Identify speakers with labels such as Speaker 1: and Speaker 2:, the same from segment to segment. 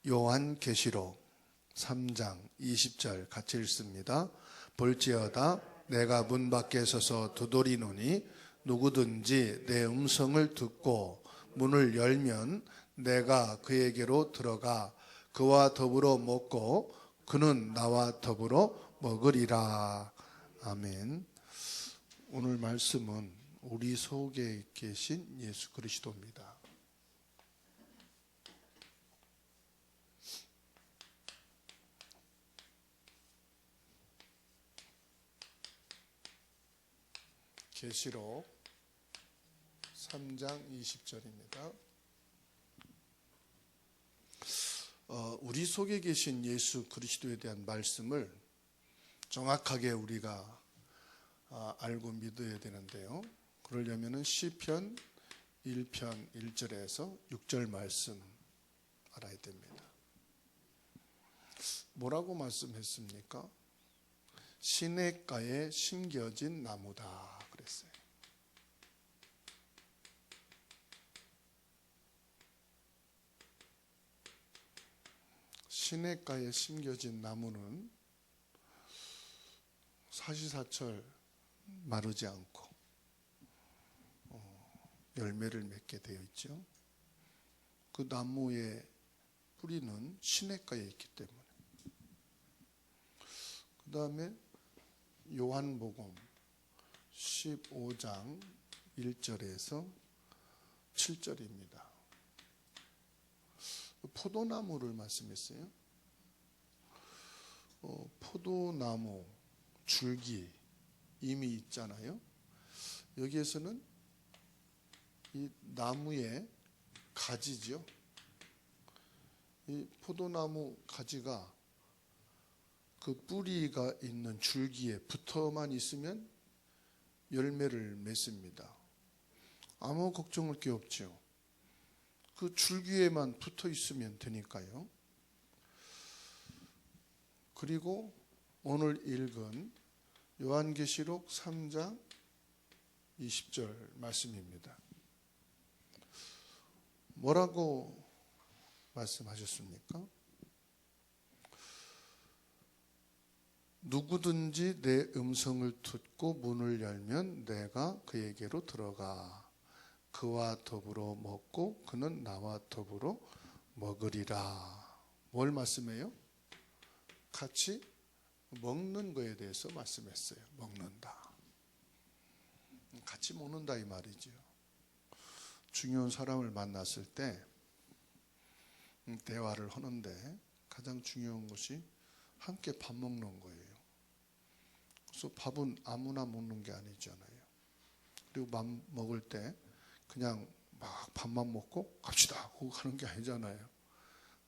Speaker 1: 요한계시록 3장 20절 같이 읽습니다. 볼지어다 내가 문 밖에 서서 두드리노니 누구든지 내 음성을 듣고 문을 열면 내가 그에게로 들어가 그와 더불어 먹고 그는 나와 더불어 먹으리라. 아멘. 오늘 말씀은 우리 속에 계신 예수 그리스도입니다. 계시록 3장 20절입니다. 우리 속에 계신 예수 그리스도에 대한 말씀을 정확하게 우리가 알고 믿어야 되는데요. 그러려면 시편 1편 1절에서 6절 말씀 알아야 됩니다. 뭐라고 말씀했습니까? 시냇가에 심겨진 나무다 그랬어요. 시냇가에 심겨진 나무는 사시사철 마르지 않고 열매를 맺게 되어 있죠. 그 나무의 뿌리는 시냇가에 있기 때문에. 그 다음에 요한복음 15장 1절에서 7절입니다. 포도나무를 말씀했어요. 포도나무 줄기 이미 있잖아요. 여기에서는 이 나무의 가지죠. 이 포도나무 가지가 그 뿌리가 있는 줄기에 붙어만 있으면 열매를 맺습니다. 아무 걱정할 게 없죠. 그 줄기에만 붙어 있으면 되니까요. 그리고 오늘 읽은 요한계시록 3장 20절 말씀입니다. 뭐라고 말씀하셨습니까? 누구든지 내 음성을 듣고 문을 열면 내가 그에게로 들어가 그와 더불어 먹고 그는 나와 더불어 먹으리라. 뭘 말씀해요? 같이 먹는 거에 대해서 말씀했어요. 먹는다. 같이 먹는다 이 말이죠. 중요한 사람을 만났을 때 대화를 하는데 가장 중요한 것이 함께 밥 먹는 거예요. 그래서 밥은 아무나 먹는 게 아니잖아요. 그리고 밥 먹을 때 그냥 막 밥만 먹고 갑시다 하고 가는 게 아니잖아요.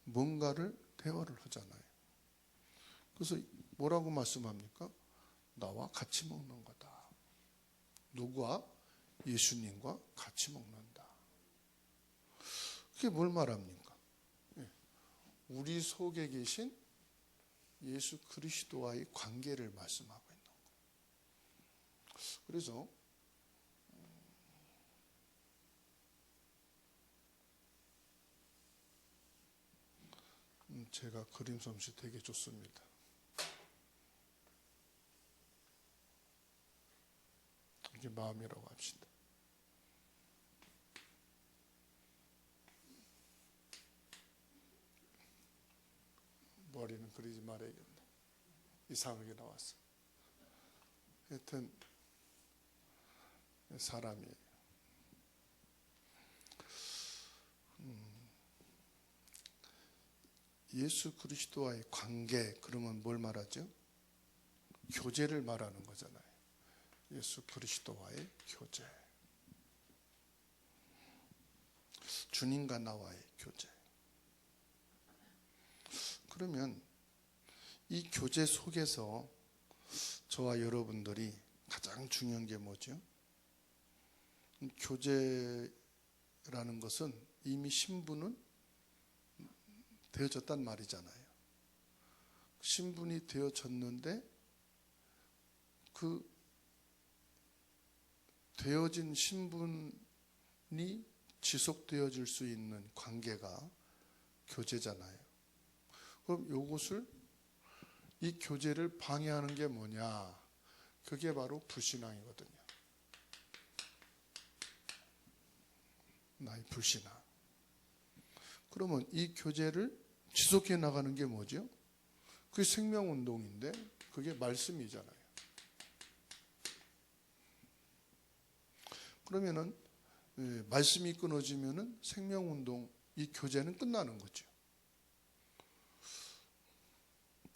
Speaker 1: 뭔가를 대화를 하잖아요. 그래서 뭐라고 말씀합니까? 나와 같이 먹는 거다. 누구와? 예수님과 같이 먹는다. 그게 뭘 말합니까? 우리 속에 계신 예수 그리스도와의 관계를 말씀하고 있는 거예요. 그래서 제가 그림 솜씨 되게 좋습니다. 이게 마음이라고 합시다. 머리는 그리지 말아야겠네. 이상하게 나왔어. 하여튼 사람이에요. 예수 그리스도와의 관계, 그러면 뭘 말하죠? 교제를 말하는 거잖아요. 예수 그리스도와의 교제. 주님과 나와의 교제. 그러면 이 교제 속에서 저와 여러분들이 가장 중요한 게 뭐죠? 교제라는 것은 이미 신분은 되어졌단 말이잖아요. 신분이 되어졌는데 그 되어진 신분이 지속되어질 수 있는 관계가 교제잖아요. 그럼 요것을 이 교제를 방해하는 게 뭐냐? 그게 바로 불신앙이거든요. 나의 불신앙. 그러면 이 교제를 지속해 나가는 게 뭐죠? 그게 생명운동인데 그게 말씀이잖아요. 그러면은 말씀이 끊어지면은 생명운동, 이 교제는 끝나는 거죠.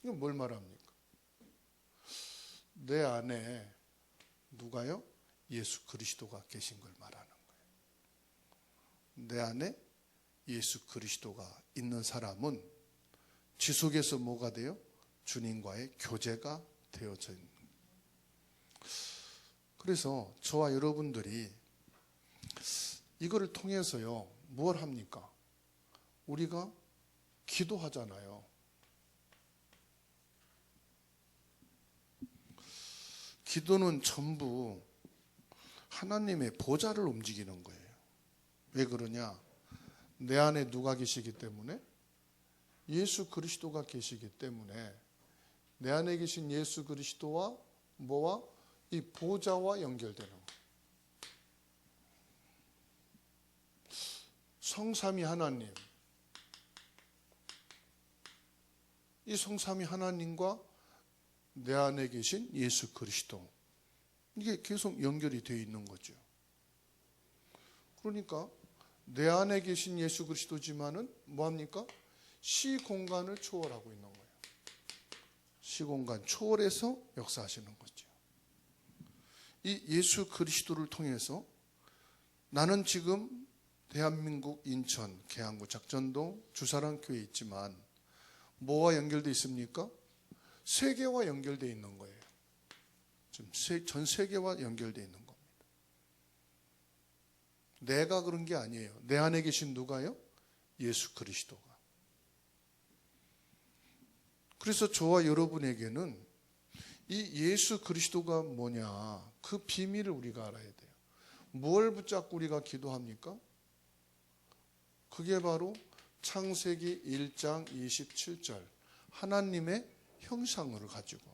Speaker 1: 이건 뭘 말합니까? 내 안에 누가요? 예수 그리스도가 계신 걸 말하는 거예요. 내 안에 예수 그리스도가 있는 사람은 지속해서 뭐가 돼요? 주님과의 교제가 되어져 있는 거예요. 그래서 저와 여러분들이 이거를 통해서요, 뭘 합니까? 우리가 기도하잖아요. 기도는 전부 하나님의 보좌를 움직이는 거예요. 왜 그러냐? 내 안에 누가 계시기 때문에? 예수 그리스도가 계시기 때문에 내 안에 계신 예수 그리스도와 뭐와? 이 보좌와 연결되는 거예요. 성삼위 하나님, 이 성삼위 하나님과 내 안에 계신 예수 그리스도, 이게 계속 연결이 되어 있는 거죠. 그러니까 내 안에 계신 예수 그리스도지만은 뭐합니까? 시공간을 초월하고 있는 거예요. 시공간 초월해서 역사하시는 거죠. 이 예수 그리스도를 통해서 나는 지금 대한민국 인천 계양구 작전동 주사랑교회에 있지만 뭐와 연결되어 있습니까? 세계와 연결되어 있는 거예요. 지금 전 세계와 연결되어 있는 겁니다. 내가 그런 게 아니에요. 내 안에 계신 누가요? 예수 그리스도가. 그래서 저와 여러분에게는 이 예수 그리스도가 뭐냐, 그 비밀을 우리가 알아야 돼요. 뭘 붙잡고 우리가 기도합니까? 그게 바로 창세기 1장 27절 하나님의 형상을 가지고,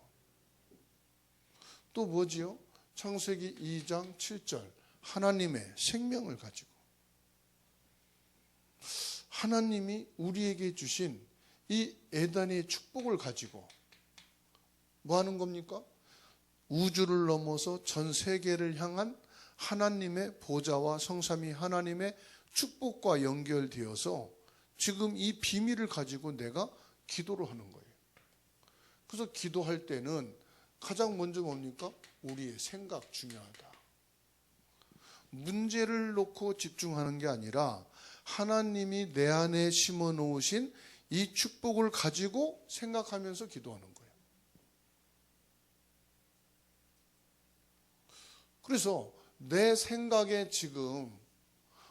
Speaker 1: 또 뭐지요? 창세기 2장 7절 하나님의 생명을 가지고, 하나님이 우리에게 주신 이 에덴의 축복을 가지고 뭐 하는 겁니까? 우주를 넘어서 전 세계를 향한 하나님의 보좌와 성삼위 하나님의 축복과 연결되어서 지금 이 비밀을 가지고 내가 기도를 하는 거예요. 그래서 기도할 때는 가장 먼저 뭡니까? 우리의 생각 중요하다. 문제를 놓고 집중하는 게 아니라 하나님이 내 안에 심어 놓으신 이 축복을 가지고 생각하면서 기도하는 거예요. 그래서 내 생각에 지금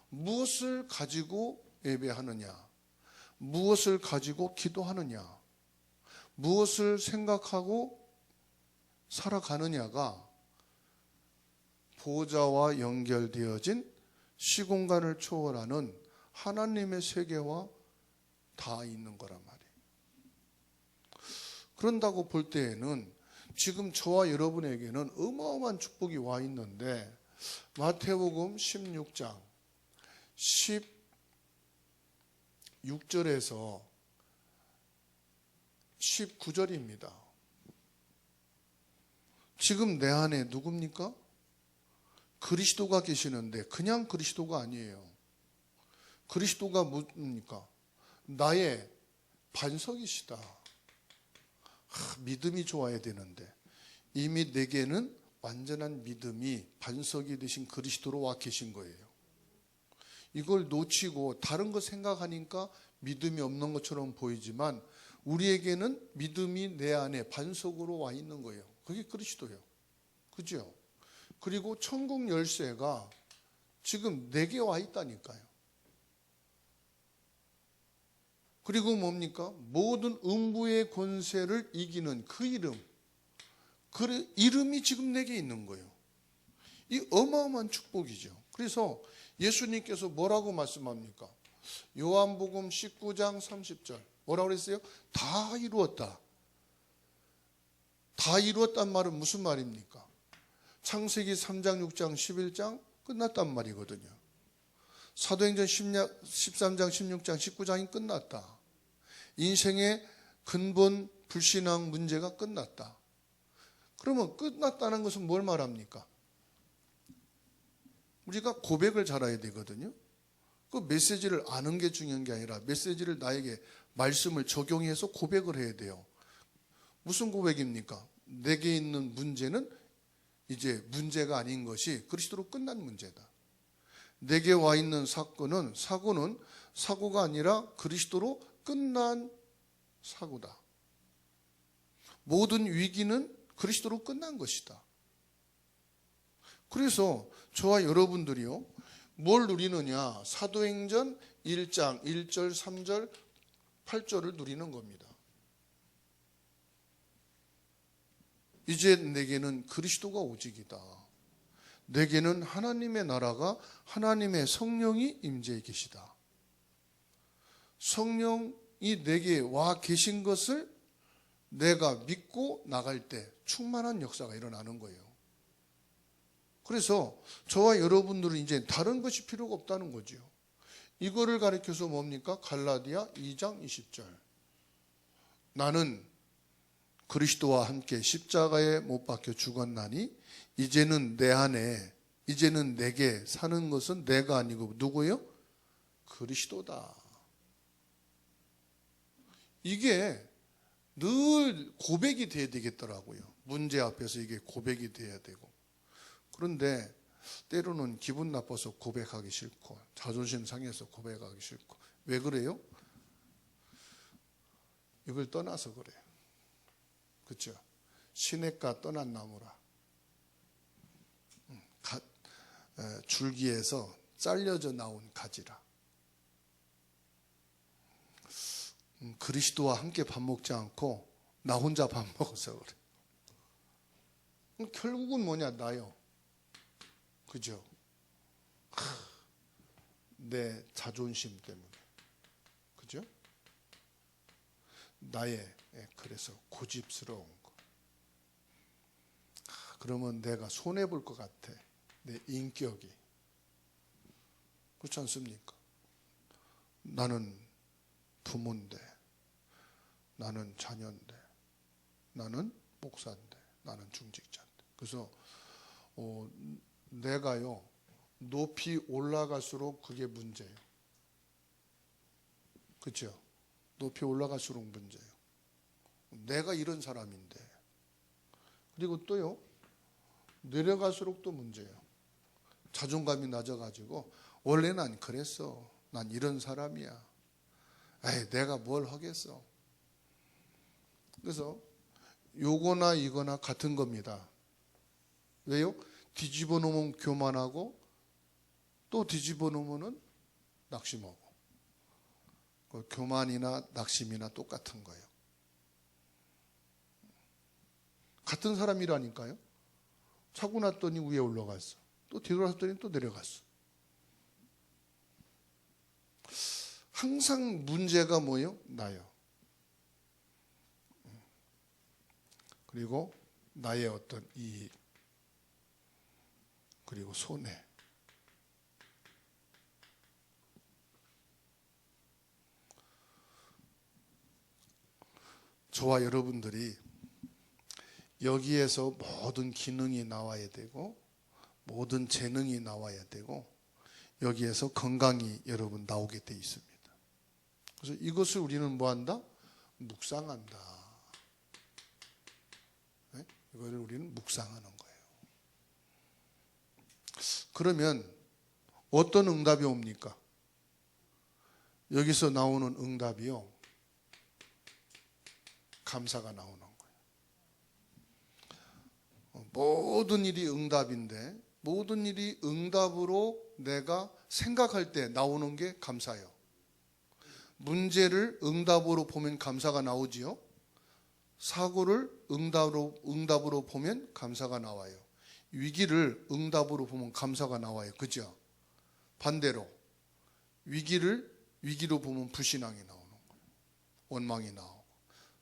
Speaker 1: 무엇을 가지고 예배하느냐, 무엇을 가지고 기도하느냐, 무엇을 생각하고 살아가느냐가 보좌와 연결되어진 시공간을 초월하는 하나님의 세계와 다 있는 거란 말이에요. 그런다고 볼 때에는 지금 저와 여러분에게는 어마어마한 축복이 와 있는데, 마태복음 16장 16절에서 19절입니다. 지금 내 안에 누굽니까? 그리스도가 계시는데 그냥 그리스도가 아니에요. 그리스도가 뭡니까? 나의 반석이시다. 믿음이 좋아야 되는데 이미 내게는 완전한 믿음이 반석이 되신 그리스도로 와 계신 거예요. 이걸 놓치고 다른 거 생각하니까 믿음이 없는 것처럼 보이지만 우리에게는 믿음이 내 안에 반석으로 와 있는 거예요. 그게 그리스도예요. 그죠? 그리고 천국 열쇠가 지금 내게 와 있다니까요. 그리고 뭡니까? 모든 음부의 권세를 이기는 그 이름, 그 이름이 지금 내게 있는 거예요. 이 어마어마한 축복이죠. 그래서 예수님께서 뭐라고 말씀합니까? 요한복음 19장 30절 뭐라고 그랬어요? 다 이루었다. 다 이루었단 말은 무슨 말입니까? 창세기 3장, 6장, 11장 끝났단 말이거든요. 사도행전 13장, 16장, 19장이 끝났다. 인생의 근본 불신앙 문제가 끝났다. 그러면 끝났다는 것은 뭘 말합니까? 우리가 고백을 잘해야 되거든요. 그 메시지를 아는 게 중요한 게 아니라 메시지를 나에게 말씀을 적용해서 고백을 해야 돼요. 무슨 고백입니까? 내게 있는 문제는 이제 문제가 아닌 것이 그리스도로 끝난 문제다. 내게 와 있는 사고는 사고가 아니라 그리스도로 끝난 사고다. 모든 위기는 그리스도로 끝난 것이다. 그래서 저와 여러분들이요, 뭘 누리느냐? 사도행전 1장 1절, 3절, 8절을 누리는 겁니다. 이제 내게는 그리스도가 오직이다. 내게는 하나님의 나라가 하나님의 성령이 임재해 계시다. 성령이 내게 와 계신 것을 내가 믿고 나갈 때 충만한 역사가 일어나는 거예요. 그래서 저와 여러분들은 이제 다른 것이 필요가 없다는 거죠. 이거를 가리켜서 뭡니까? 갈라디아 2장 20절. 나는 그리스도와 함께 십자가에 못 박혀 죽었나니 이제는 내 안에, 이제는 내게 사는 것은 내가 아니고 누구예요? 그리스도다. 이게 늘 고백이 돼야 되겠더라고요. 문제 앞에서 이게 고백이 돼야 되고. 그런데 때로는 기분 나빠서 고백하기 싫고 자존심 상해서 고백하기 싫고. 왜 그래요? 이걸 떠나서 그래요. 그렇죠? 시냇가 떠난 나무라. 줄기에서 잘려져 나온 가지라. 그리스도와 함께 밥 먹지 않고 나 혼자 밥 먹어서 그래. 결국은 뭐냐? 나요. 그죠? 내 자존심 때문에. 그죠? 나의, 그래서 고집스러운 거. 그러면 내가 손해볼 것 같아. 내 인격이. 그렇지 않습니까? 나는 부모인데, 나는 자녀인데, 나는 목사인데, 나는 중직자인데. 그래서 내가요, 높이 올라갈수록 그게 문제예요. 그렇죠? 높이 올라갈수록 문제예요. 내가 이런 사람인데. 그리고 또요, 내려갈수록 또 문제예요. 자존감이 낮아가지고 원래 난 그랬어. 난 이런 사람이야. 에이, 내가 뭘 하겠어. 그래서 요거나 이거나 같은 겁니다. 왜요? 뒤집어 놓으면 교만하고 또 뒤집어 놓으면 낙심하고. 교만이나 낙심이나 똑같은 거예요. 같은 사람이라니까요. 차고 났더니 위에 올라갔어. 또 뒤돌아섰더니 또 내려갔어. 항상 문제가 뭐예요? 나요. 그리고 나의 어떤 이익, 그리고 손해. 저와 여러분들이 여기에서 모든 기능이 나와야 되고 모든 재능이 나와야 되고 여기에서 건강이 여러분 나오게 돼 있습니다. 그래서 이것을 우리는 뭐한다? 묵상한다. 네? 이거를 우리는 묵상하는 거예요. 그러면 어떤 응답이 옵니까? 여기서 나오는 응답이요, 감사가 나오는 거예요. 모든 일이 응답인데 모든 일이 응답으로 내가 생각할 때 나오는 게 감사예요. 문제를 응답으로 보면 감사가 나오지요. 사고를 응답으로 보면 감사가 나와요. 위기를 응답으로 보면 감사가 나와요. 그죠? 반대로 위기로 보면 불신앙이 나오는 거예요. 원망이 나오고,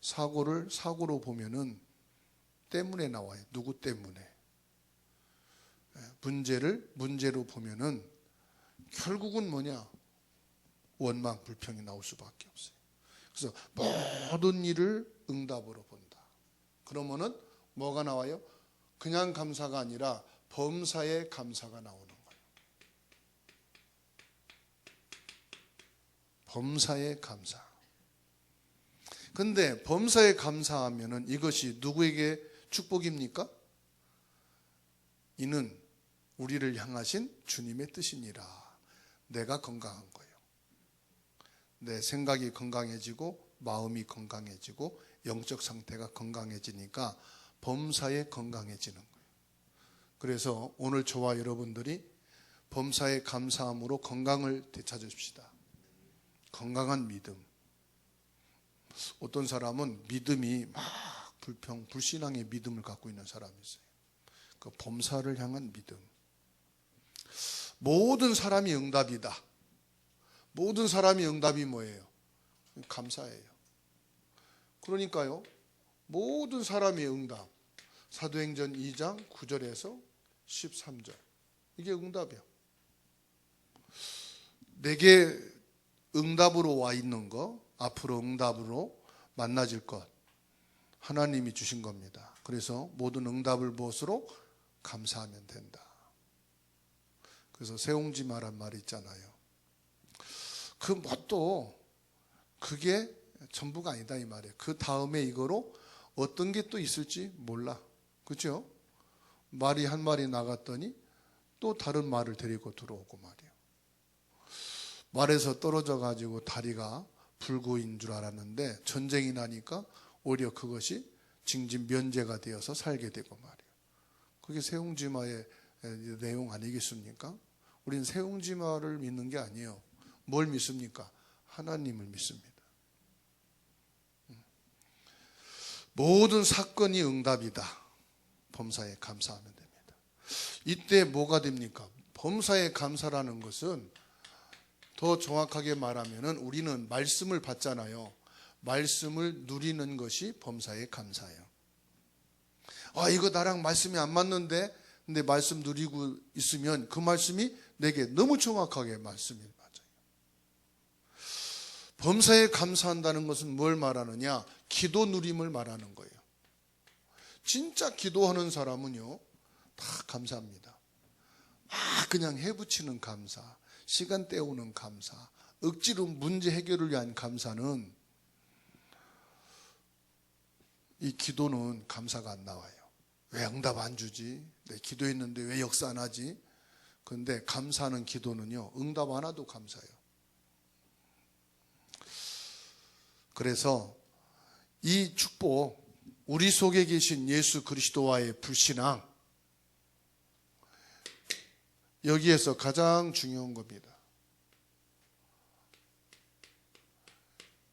Speaker 1: 사고를 사고로 보면은 때문에 나와요. 누구 때문에. 문제를 문제로 보면은 결국은 뭐냐? 원망, 불평이 나올 수밖에 없어요. 그래서 모든 일을 응답으로 본다. 그러면은 뭐가 나와요? 그냥 감사가 아니라 범사의 감사가 나오는 거예요. 범사의 감사. 근데 범사에 감사하면은 이것이 누구에게 축복입니까? 이는 우리를 향하신 주님의 뜻이니라. 내가 건강한 거예요. 내 생각이 건강해지고 마음이 건강해지고 영적 상태가 건강해지니까 범사에 건강해지는 거예요. 그래서 오늘 저와 여러분들이 범사에 감사함으로 건강을 되찾으십시다. 건강한 믿음. 어떤 사람은 믿음이 막 불신앙의 믿음을 갖고 있는 사람이 있어요. 그 범사를 향한 믿음. 모든 사람이 응답이다. 모든 사람이 응답이 뭐예요? 감사예요. 그러니까요, 모든 사람이 응답. 사도행전 2장 9절에서 13절. 이게 응답이야. 내게 응답으로 와 있는 거, 앞으로 응답으로 만나질 것, 하나님이 주신 겁니다. 그래서 모든 응답을 무엇으로? 감사하면 된다. 그래서 세옹지마란 말이 있잖아요. 그 뭣도 그게 전부가 아니다 이 말이에요. 그 다음에 이거로 어떤 게 또 있을지 몰라. 그렇죠? 말이 한 마리 나갔더니 또 다른 말을 데리고 들어오고 말이에요. 말에서 떨어져 가지고 다리가 불구인 줄 알았는데 전쟁이 나니까 오히려 그것이 징집 면제가 되어서 살게 되고 말이에요. 그게 세옹지마의 내용 아니겠습니까? 우리는 세옹지마를 믿는 게 아니에요. 뭘 믿습니까? 하나님을 믿습니다. 모든 사건이 응답이다. 범사에 감사하면 됩니다. 이때 뭐가 됩니까? 범사에 감사라는 것은 더 정확하게 말하면 우리는 말씀을 받잖아요. 말씀을 누리는 것이 범사에 감사예요. 이거 나랑 말씀이 안 맞는데, 근데 말씀 누리고 있으면 그 말씀이 내게 너무 정확하게 말씀이 맞아요. 범사에 감사한다는 것은 뭘 말하느냐? 기도 누림을 말하는 거예요. 진짜 기도하는 사람은요, 다 감사합니다. 그냥 해붙이는 감사, 시간 때우는 감사, 억지로 문제 해결을 위한 감사는, 이 기도는 감사가 안 나와요. 왜 응답 안 주지? 내 기도했는데 왜 역사 안 하지? 그런데 감사하는 기도는요, 응답 안 와도 감사해요. 그래서 이 축복, 우리 속에 계신 예수 그리스도와의 불신앙, 여기에서 가장 중요한 겁니다.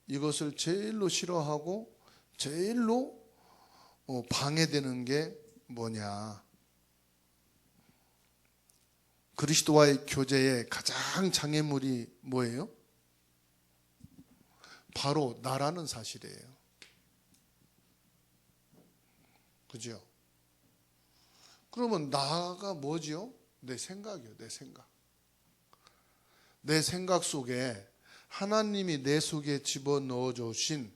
Speaker 1: 이것을 제일로 싫어하고 제일로 방해되는 게 뭐냐? 그리스도와의 교제의 가장 장애물이 뭐예요? 바로 나라는 사실이에요. 그죠? 그러면 나가 뭐지요? 내 생각이요, 내 생각. 내 생각 속에 하나님이 내 속에 집어넣어 주신,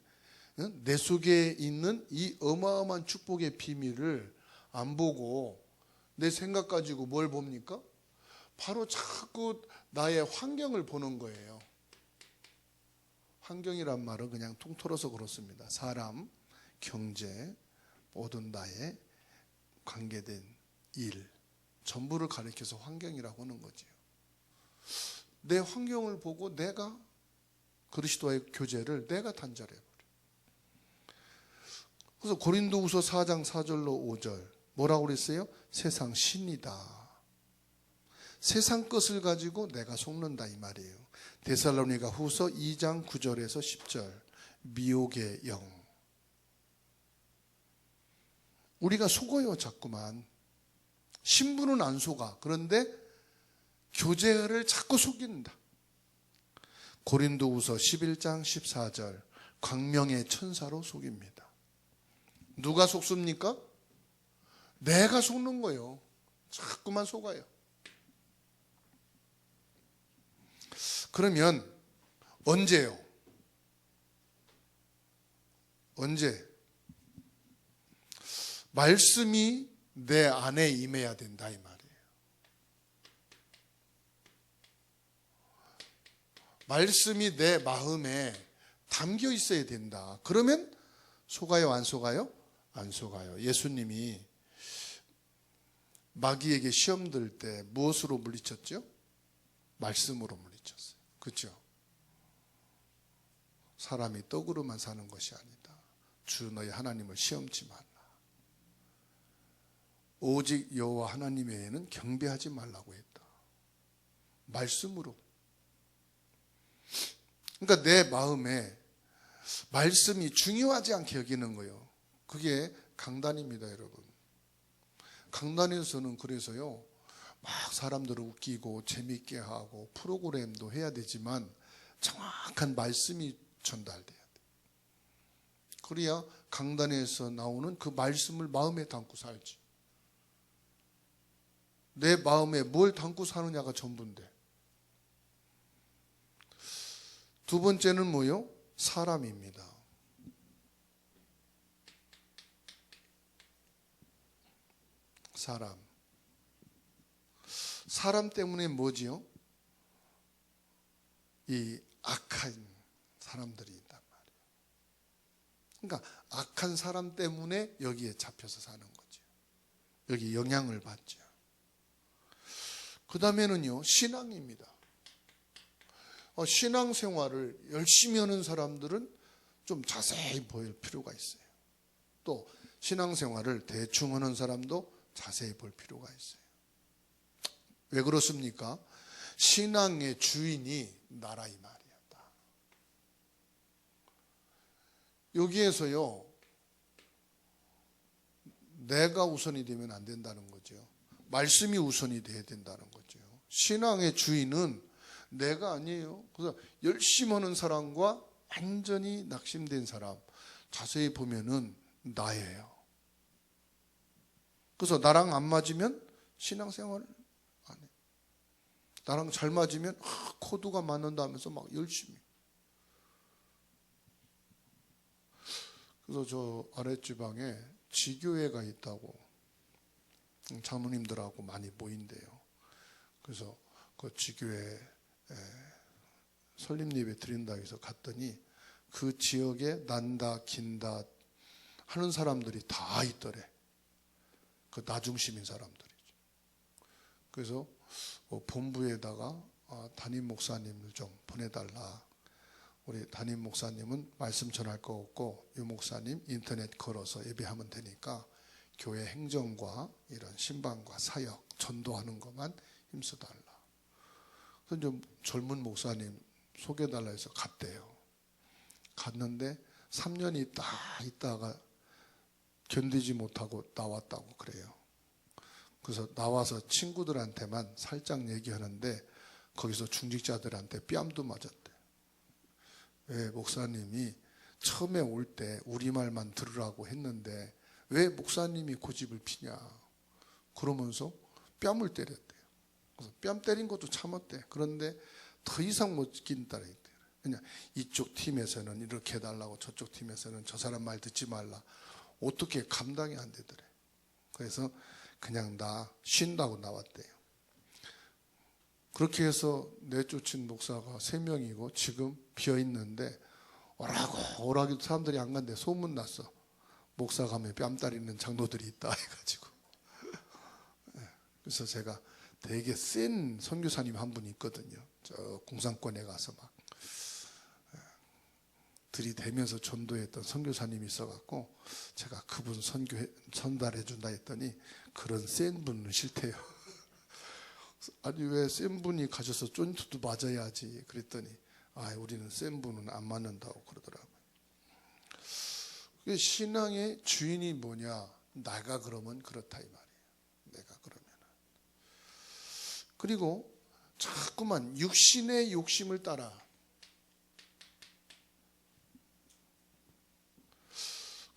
Speaker 1: 내 속에 있는 이 어마어마한 축복의 비밀을 안 보고 내 생각 가지고 뭘 봅니까? 바로 자꾸 나의 환경을 보는 거예요. 환경이란 말은 그냥 통틀어서 그렇습니다. 사람, 경제, 모든 나의 관계된 일, 전부를 가리켜서 환경이라고 하는 거지요. 내 환경을 보고 내가 그리스도와의 교제를 내가 단절해버려. 그래서 고린도후서 4장 4절로 5절 뭐라고 그랬어요? 세상 신이다. 세상 것을 가지고 내가 속는다 이 말이에요. 데살로니가 후서 2장 9절에서 10절 미혹의 영. 우리가 속어요 자꾸만. 신부는 안 속아. 그런데 교제를 자꾸 속인다. 고린도후서 11장 14절 광명의 천사로 속입니다. 누가 속습니까? 내가 속는 거예요. 자꾸만 속아요. 그러면 언제요? 언제? 말씀이 내 안에 임해야 된다 이 말이에요. 말씀이 내 마음에 담겨 있어야 된다. 그러면 속아요, 안 속아요? 안 속아요. 예수님이 마귀에게 시험 들 때 무엇으로 물리쳤죠? 말씀으로 물리쳤어요. 그렇죠? 사람이 떡으로만 사는 것이 아니다. 주 너희 하나님을 시험치 말라. 오직 여호와 하나님 외에는 경배하지 말라고 했다. 말씀으로. 그러니까 내 마음에 말씀이 중요하지 않게 여기는 거예요. 그게 강단입니다, 여러분. 강단에서는 그래서요, 막 사람들을 웃기고 재밌게 하고 프로그램도 해야 되지만 정확한 말씀이 전달돼야 돼. 그래야 강단에서 나오는 그 말씀을 마음에 담고 살지. 내 마음에 뭘 담고 사느냐가 전부인데. 두 번째는 뭐요? 사람입니다. 사람 때문에 뭐지요? 이 악한 사람들이 있단 말이에요. 그러니까 악한 사람 때문에 여기에 잡혀서 사는 거죠. 여기 영향을 받죠. 그 다음에는요, 신앙입니다. 신앙생활을 열심히 하는 사람들은 좀 자세히 보일 필요가 있어요. 또 신앙생활을 대충 하는 사람도 자세히 볼 필요가 있어요. 왜 그렇습니까? 신앙의 주인이 나라 이 말이었다. 여기에서요, 내가 우선이 되면 안 된다는 거죠. 말씀이 우선이 돼야 된다는 거죠. 신앙의 주인은 내가 아니에요. 그래서 열심히 하는 사람과 완전히 낙심된 사람, 자세히 보면은 나예요. 그래서 나랑 안 맞으면 신앙생활 안 해. 나랑 잘 맞으면 코드가 맞는다 하면서 막 열심히. 그래서 저 아랫지방에 지교회가 있다고 장로님들하고 많이 모인대요. 그래서 그 지교회 설립 예배 드린다 해서 갔더니 그 지역에 난다 긴다 하는 사람들이 다 있더래. 그 나중심인 사람들이죠. 그래서 본부에다가 담임 목사님을 좀 보내달라. 우리 담임 목사님은 말씀 전할 거 없고 이 목사님 인터넷 걸어서 예배하면 되니까 교회 행정과 이런 신방과 사역 전도하는 것만 힘써달라. 그래서 좀 젊은 목사님 소개해달라 해서 갔대요. 갔는데 3년이 딱 있다가 견디지 못하고 나왔다고 그래요. 그래서 나와서 친구들한테만 살짝 얘기하는데 거기서 중직자들한테 뺨도 맞았대. 왜 목사님이 처음에 올 때 우리말만 들으라고 했는데 왜 목사님이 고집을 피냐 그러면서 뺨을 때렸대요. 그래서 뺨 때린 것도 참았대. 그런데 더 이상 못 끼겠다. 그냥 이쪽 팀에서는 이렇게 해달라고 저쪽 팀에서는 저 사람 말 듣지 말라. 어떻게 감당이 안 되더래. 그래서 그냥 나 쉰다고 나왔대요. 그렇게 해서 내쫓은 목사가 3명이고 지금 비어있는데 오라고 사람들이 안 간대. 소문 났어. 목사 가면 뺨 따리는 장로들이 있다 해가지고. 그래서 제가 되게 센 선교사님 한 분이 있거든요. 저 공산권에 가서 막 들이대면서 전도했던 선교사님이 있어갖고 제가 그분 전달해 준다 했더니 그런 센 분은 싫대요. 아니 왜 센 분이 가셔서 쫀투도 맞아야지 그랬더니 우리는 센 분은 안 맞는다고 그러더라고요. 신앙의 주인이 뭐냐? 내가 그러면 그렇다 이 말이에요. 내가 그러면. 그리고 자꾸만 육신의 욕심을 따라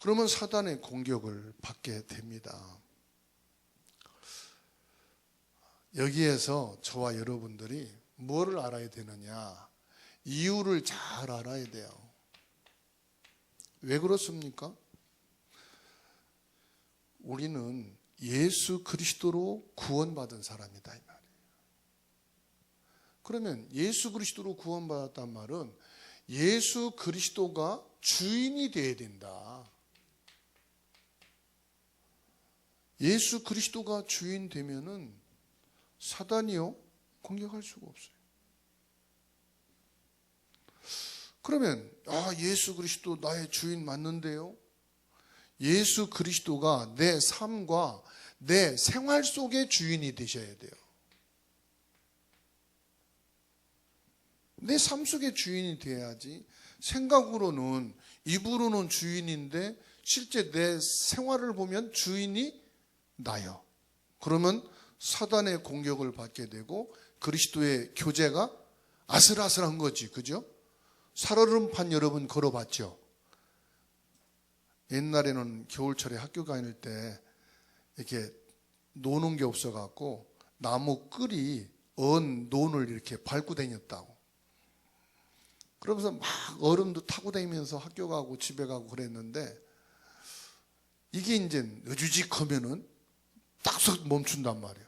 Speaker 1: 그러면 사단의 공격을 받게 됩니다. 여기에서 저와 여러분들이 뭐를 알아야 되느냐? 이유를 잘 알아야 돼요. 왜 그렇습니까? 우리는 예수 그리스도로 구원받은 사람이다 이 말이에요. 그러면 예수 그리스도로 구원받았단 말은 예수 그리스도가 주인이 되어야 된다. 예수 그리스도가 주인 되면은 사단이요 공격할 수가 없어요. 그러면 예수 그리스도 나의 주인 맞는데요? 예수 그리스도가 내 삶과 내 생활 속의 주인이 되셔야 돼요. 내 삶 속의 주인이 돼야지. 생각으로는, 입으로는 주인인데 실제 내 생활을 보면 주인이 나요. 그러면 사단의 공격을 받게 되고 그리스도의 교제가 아슬아슬한 거지. 그죠? 살얼음판 여러분 걸어봤죠? 옛날에는 겨울철에 학교 다닐 때 이렇게 노는 게 없어갖고 나무 끌이 언 논을 이렇게 밟고 다녔다고. 그러면서 막 얼음도 타고 다니면서 학교 가고 집에 가고 그랬는데 이게 이제 어주직하면은 딱 멈춘단 말이에요.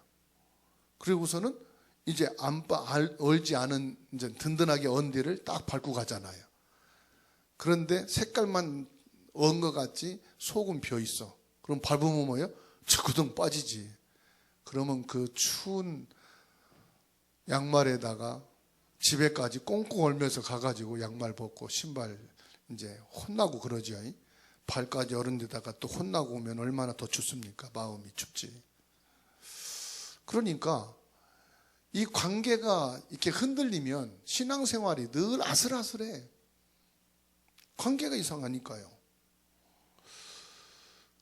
Speaker 1: 그리고서는 이제 얼지 않은 이제 든든하게 언 뒤를 딱 밟고 가잖아요. 그런데 색깔만 언 것 같지 속은 비어 있어. 그럼 밟으면 뭐예요? 저구덩 빠지지. 그러면 그 추운 양말에다가 집에까지 꽁꽁 얼면서 가가지고 양말 벗고 신발 이제 혼나고 그러죠. 발까지 얼은 데다가 또 혼나고 오면 얼마나 더 춥습니까? 마음이 춥지. 그러니까 이 관계가 이렇게 흔들리면 신앙생활이 늘 아슬아슬해. 관계가 이상하니까요.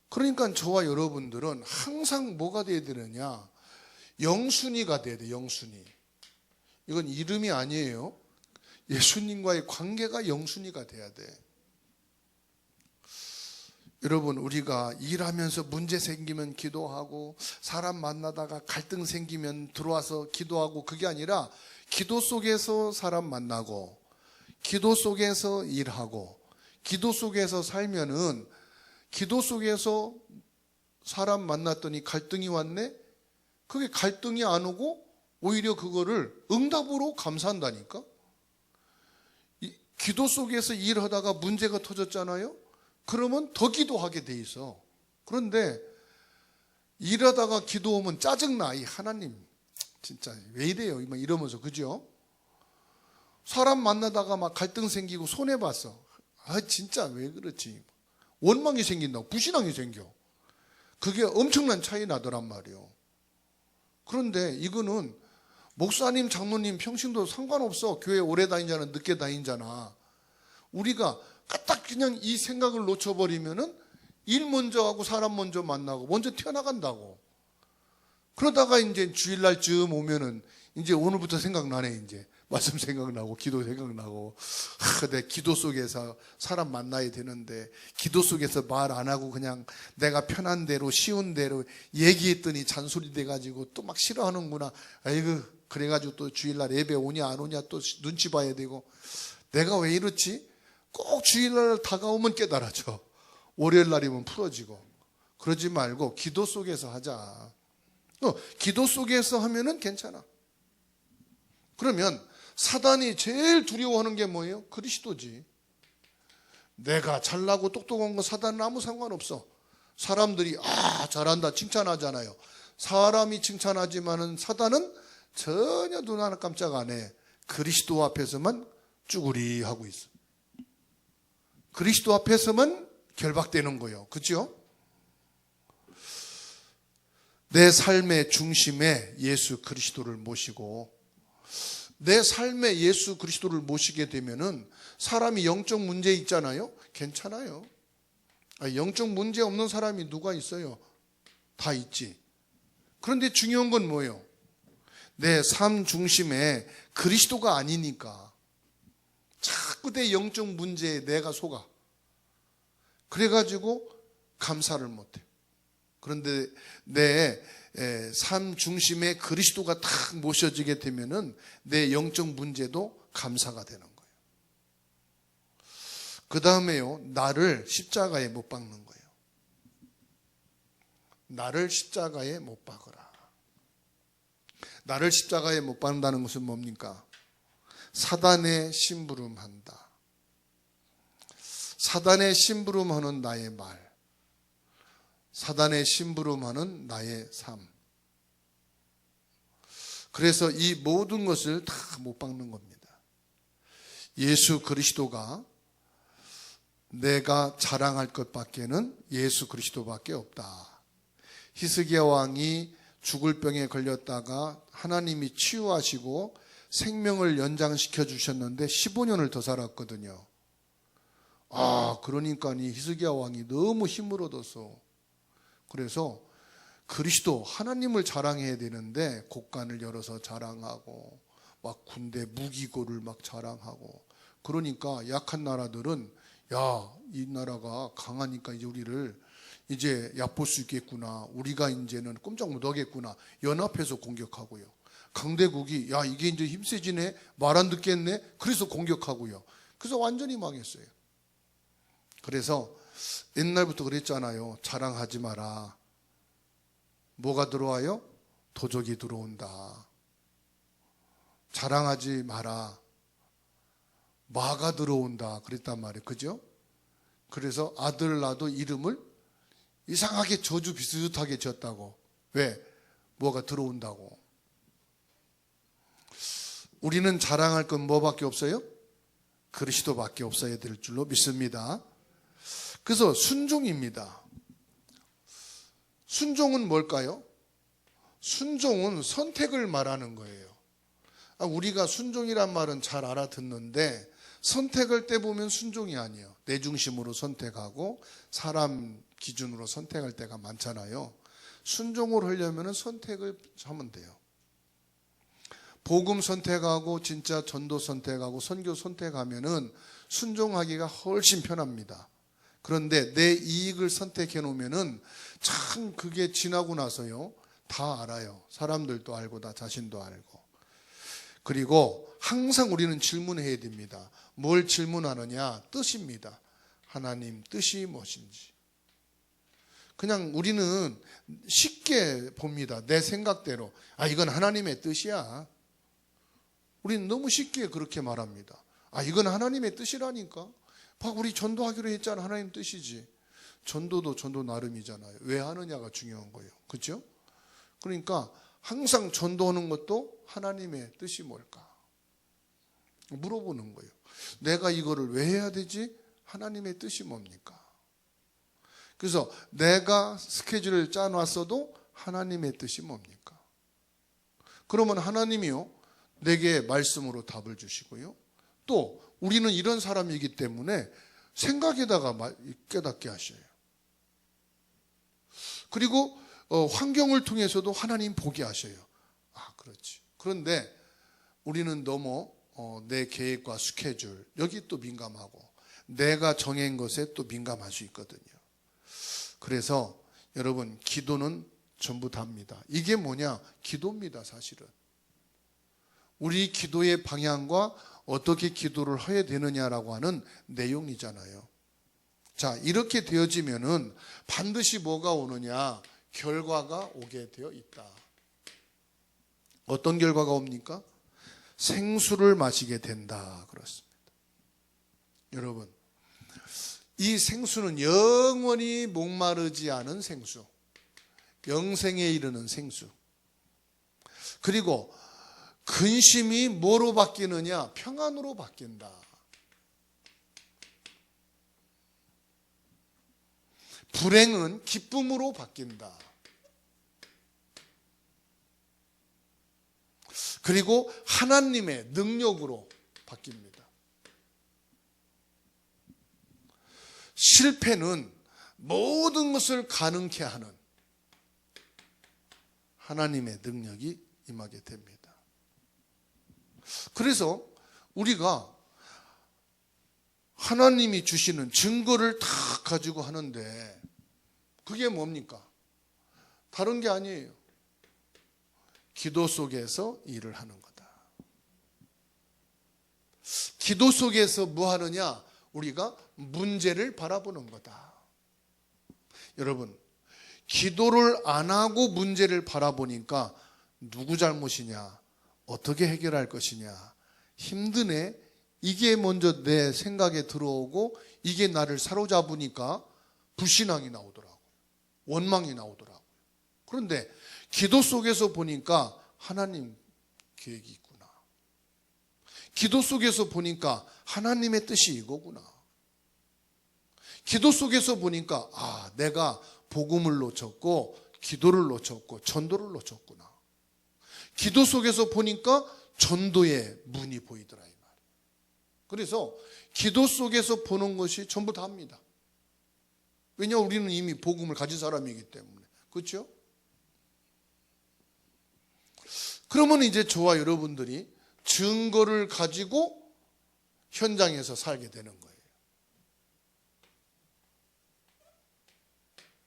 Speaker 1: 그러니까 저와 여러분들은 항상 뭐가 돼야 되느냐? 영순위가 돼야 돼. 영순위. 이건 이름이 아니에요. 예수님과의 관계가 영순위가 돼야 돼. 여러분, 우리가 일하면서 문제 생기면 기도하고 사람 만나다가 갈등 생기면 들어와서 기도하고, 그게 아니라 기도 속에서 사람 만나고 기도 속에서 일하고 기도 속에서 살면은, 기도 속에서 사람 만났더니 갈등이 왔네? 그게 갈등이 안 오고 오히려 그거를 응답으로 감사한다니까? 기도 속에서 일하다가 문제가 터졌잖아요? 그러면 더 기도하게 돼 있어. 그런데 일하다가 기도 오면 짜증나. 이 하나님 진짜 왜 이래요? 이러면서, 그죠? 사람 만나다가 막 갈등 생기고 손해봤어. 진짜 왜 그렇지? 원망이 생긴다고, 불신앙이 생겨. 그게 엄청난 차이 나더란 말이에요. 그런데 이거는 목사님, 장로님, 평신도 상관없어. 교회 오래 다니잖아, 늦게 다니잖아. 우리가 까딱 그냥 이 생각을 놓쳐버리면은 일 먼저 하고 사람 먼저 만나고 먼저 튀어나간다고. 그러다가 이제 주일날쯤 오면은 이제 오늘부터 생각나네. 이제 말씀 생각나고 기도 생각나고, 내 기도 속에서 사람 만나야 되는데 기도 속에서 말 안 하고 그냥 내가 편한 대로 쉬운 대로 얘기했더니 잔소리 돼가지고 또 막 싫어하는구나. 아이고, 그래가지고 또 주일날 예배 오냐 안 오냐 또 눈치 봐야 되고, 내가 왜 이렇지? 꼭 주일날 다가오면 깨달아져. 월요일날이면 풀어지고. 그러지 말고 기도 속에서 하자. 기도 속에서 하면은 괜찮아. 그러면 사단이 제일 두려워하는 게 뭐예요? 그리스도지. 내가 잘나고 똑똑한 거 사단은 아무 상관없어. 사람들이 잘한다 칭찬하잖아요. 사람이 칭찬하지만은 사단은 전혀 눈 하나 깜짝 안 해. 그리스도 앞에서만 쭈구리 하고 있어. 그리스도 앞에서만 결박되는 거예요. 그렇죠? 내 삶의 중심에 예수 그리스도를 모시고, 내 삶에 예수 그리스도를 모시게 되면은 사람이 영적 문제 있잖아요. 괜찮아요. 영적 문제 없는 사람이 누가 있어요? 다 있지. 그런데 중요한 건 뭐예요? 내 삶 중심에 그리스도가 아니니까 자꾸 내 영적 문제에 내가 속아. 그래가지고 감사를 못해. 그런데 내 삶 중심에 그리스도가 탁 모셔지게 되면은 내 영적 문제도 감사가 되는 거예요. 그 다음에요, 나를 십자가에 못 박는 거예요. 나를 십자가에 못 박으라. 나를 십자가에 못 박는다는 것은 뭡니까? 사단의 심부름한다. 사단의 심부름하는 나의 말, 사단의 심부름하는 나의 삶. 그래서 이 모든 것을 다 못 박는 겁니다. 예수 그리스도가 내가 자랑할 것밖에는 예수 그리스도밖에 없다. 히스기야 왕이 죽을 병에 걸렸다가 하나님이 치유하시고 생명을 연장시켜 주셨는데 15년을 더 살았거든요. 그러니까 이 히스기야 왕이 너무 힘을 얻어서, 그래서 그리스도 하나님을 자랑해야 되는데 곡간을 열어서 자랑하고 막 군대 무기고를 막 자랑하고, 그러니까 약한 나라들은 이 나라가 강하니까 이제 우리를 이제 얕볼 수 있겠구나, 우리가 이제는 꼼짝 못하겠구나, 연합해서 공격하고요. 강대국이 이게 이제 힘세지네, 말 안 듣겠네, 그래서 공격하고요. 그래서 완전히 망했어요. 그래서 옛날부터 그랬잖아요. 자랑하지 마라. 뭐가 들어와요? 도적이 들어온다. 자랑하지 마라. 마가 들어온다. 그랬단 말이에요. 그죠? 그래서 아들 낳아도 이름을 이상하게 저주 비슷하게 지었다고. 왜? 뭐가 들어온다고. 우리는 자랑할 건 뭐밖에 없어요? 그리스도밖에 없어야 될 줄로 믿습니다. 그래서 순종입니다. 순종은 뭘까요? 순종은 선택을 말하는 거예요. 우리가 순종이란 말은 잘 알아듣는데 선택을 떼보면 순종이 아니에요. 내 중심으로 선택하고 사람 기준으로 선택할 때가 많잖아요. 순종을 하려면 선택을 하면 돼요. 복음 선택하고 진짜 전도 선택하고 선교 선택하면은 순종하기가 훨씬 편합니다. 그런데 내 이익을 선택해 놓으면은 참 그게 지나고 나서요, 다 알아요. 사람들도 알고 나 자신도 알고. 그리고 항상 우리는 질문해야 됩니다. 뭘 질문하느냐? 뜻입니다. 하나님 뜻이 무엇인지. 그냥 우리는 쉽게 봅니다. 내 생각대로. 이건 하나님의 뜻이야. 우리는 너무 쉽게 그렇게 말합니다. 이건 하나님의 뜻이라니까. 우리 전도하기로 했잖아. 하나님 뜻이지. 전도도 전도 나름이잖아요. 왜 하느냐가 중요한 거예요. 그렇죠? 그러니까 항상 전도하는 것도 하나님의 뜻이 뭘까? 물어보는 거예요. 내가 이거를 왜 해야 되지? 하나님의 뜻이 뭡니까? 그래서 내가 스케줄을 짜놨어도 하나님의 뜻이 뭡니까? 그러면 하나님이요, 내게 말씀으로 답을 주시고요. 또 우리는 이런 사람이기 때문에 생각에다가 깨닫게 하셔요. 그리고 환경을 통해서도 하나님 보게 하셔요. 그렇지. 그런데 우리는 너무 내 계획과 스케줄, 여기 또 민감하고 내가 정한 것에 또 민감할 수 있거든요. 그래서 여러분, 기도는 전부 다입니다. 이게 뭐냐? 기도입니다, 사실은. 우리 기도의 방향과 어떻게 기도를 해야 되느냐라고 하는 내용이잖아요. 자, 이렇게 되어지면은 반드시 뭐가 오느냐? 결과가 오게 되어 있다. 어떤 결과가 옵니까? 생수를 마시게 된다. 그렇습니다. 여러분, 이 생수는 영원히 목마르지 않은 생수, 영생에 이르는 생수. 그리고 근심이 뭐로 바뀌느냐? 평안으로 바뀐다. 불행은 기쁨으로 바뀐다. 그리고 하나님의 능력으로 바뀝니다. 실패는 모든 것을 가능케 하는 하나님의 능력이 임하게 됩니다. 그래서 우리가 하나님이 주시는 증거를 다 가지고 하는데 그게 뭡니까? 다른 게 아니에요. 기도 속에서 일을 하는 거다. 기도 속에서 뭐 하느냐? 우리가 문제를 바라보는 거다. 여러분, 기도를 안 하고 문제를 바라보니까 누구 잘못이냐? 어떻게 해결할 것이냐? 힘드네? 이게 먼저 내 생각에 들어오고 이게 나를 사로잡으니까 불신앙이 나오더라고요. 원망이 나오더라고요. 그런데 기도 속에서 보니까 하나님 계획이 있구나. 기도 속에서 보니까 하나님의 뜻이 이거구나. 기도 속에서 보니까 내가 복음을 놓쳤고 기도를 놓쳤고 전도를 놓쳤구나. 기도 속에서 보니까 전도의 문이 보이더라 이 말이에요. 그래서 기도 속에서 보는 것이 전부 다입니다. 왜냐하면 우리는 이미 복음을 가진 사람이기 때문에. 그렇죠? 그러면 이제 저와 여러분들이 증거를 가지고 현장에서 살게 되는 거예요.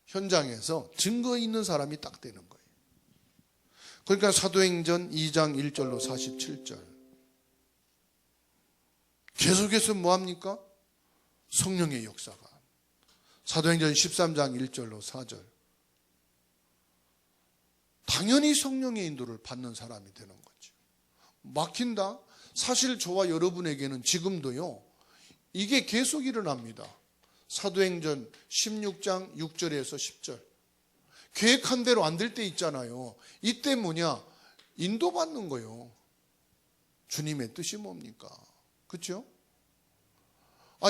Speaker 1: 현장에서 증거 있는 사람이 딱 되는 거예요. 그러니까 사도행전 2장 1절로 47절 계속해서 뭐합니까? 성령의 역사가. 사도행전 13장 1절로 4절 당연히 성령의 인도를 받는 사람이 되는 거죠. 막힌다? 사실 저와 여러분에게는 지금도요 이게 계속 일어납니다. 사도행전 16장 6절에서 10절 계획한 대로 안 될 때 있잖아요. 이때 뭐냐? 인도받는 거예요. 주님의 뜻이 뭡니까? 그렇죠?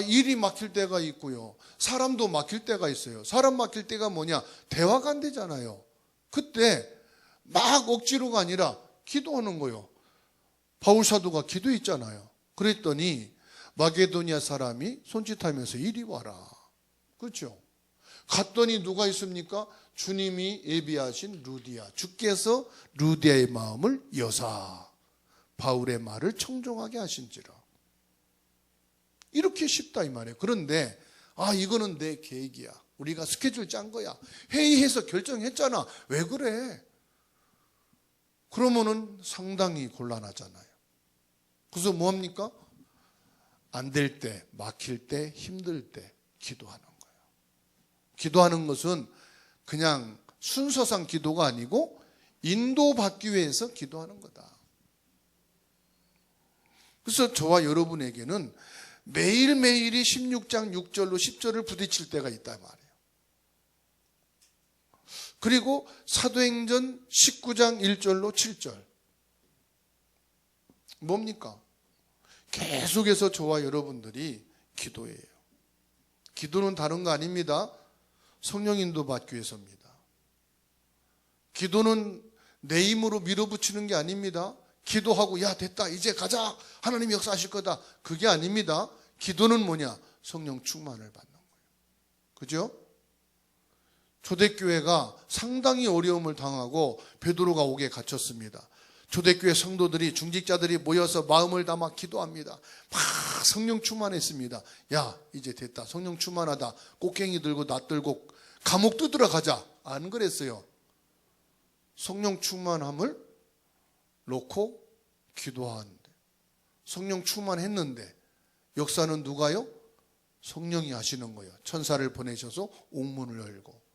Speaker 1: 일이 막힐 때가 있고요. 사람도 막힐 때가 있어요. 사람 막힐 때가 뭐냐? 대화가 안 되잖아요. 그때 막 억지로가 아니라 기도하는 거예요. 바울 사도가 기도했잖아요. 그랬더니 마게도니아 사람이 손짓하면서 이리 와라. 그렇죠? 갔더니 누가 있습니까? 주님이 예비하신 루디아. 주께서 루디아의 마음을 여사 바울의 말을 청종하게 하신지라. 이렇게 쉽다 이 말이에요. 그런데 이거는 내 계획이야. 우리가 스케줄 짠 거야. 회의해서 결정했잖아. 왜 그래? 그러면은 상당히 곤란하잖아요. 그래서 뭐합니까? 안 될 때, 막힐 때, 힘들 때 기도하는 거예요. 기도하는 것은 그냥 순서상 기도가 아니고 인도받기 위해서 기도하는 거다. 그래서 저와 여러분에게는 매일매일이 16장 6절로 10절을 부딪힐 때가 있단 말이에요. 그리고 사도행전 19장 1절로 7절 뭡니까? 계속해서 저와 여러분들이 기도해요. 기도는 다른 거 아닙니다. 성령 인도 받기 위해서입니다. 기도는 내 힘으로 밀어붙이는 게 아닙니다. 기도하고 됐다 이제 가자 하나님 역사하실 거다 그게 아닙니다. 기도는 뭐냐? 성령 충만을 받는 거예요. 그죠? 초대교회가 상당히 어려움을 당하고 베드로가 옥에 갇혔습니다. 초대교회 성도들이 중직자들이 모여서 마음을 담아 기도합니다. 막 성령 충만했습니다. 이제 됐다 성령 충만하다 꽃갱이 들고 낫 들고 감옥 뜯으러 가자 안 그랬어요. 성령 충만함을 놓고 기도하는데 성령 충만했는데 역사는 누가요? 성령이 하시는 거예요. 천사를 보내셔서 옥문을 열고.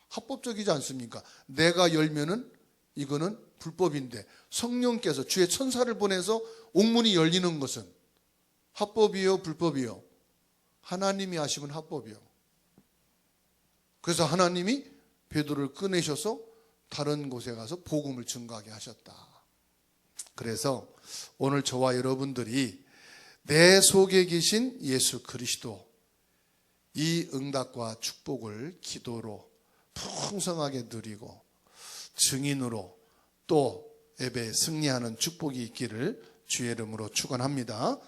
Speaker 1: 합법적이지 않습니까? 내가 열면은 이거는 불법인데 성령께서 주의 천사를 보내서 옥문이 열리는 것은 합법이요 불법이요? 하나님이 하시면 합법이요. 그래서 하나님이 베드로를 꺼내셔서 다른 곳에 가서 복음을 증거하게 하셨다. 그래서 오늘 저와 여러분들이 내 속에 계신 예수 그리스도 이 응답과 축복을 기도로 풍성하게 누리고 증인으로 또 예배에 승리하는 축복이 있기를 주의 이름으로 축원합니다.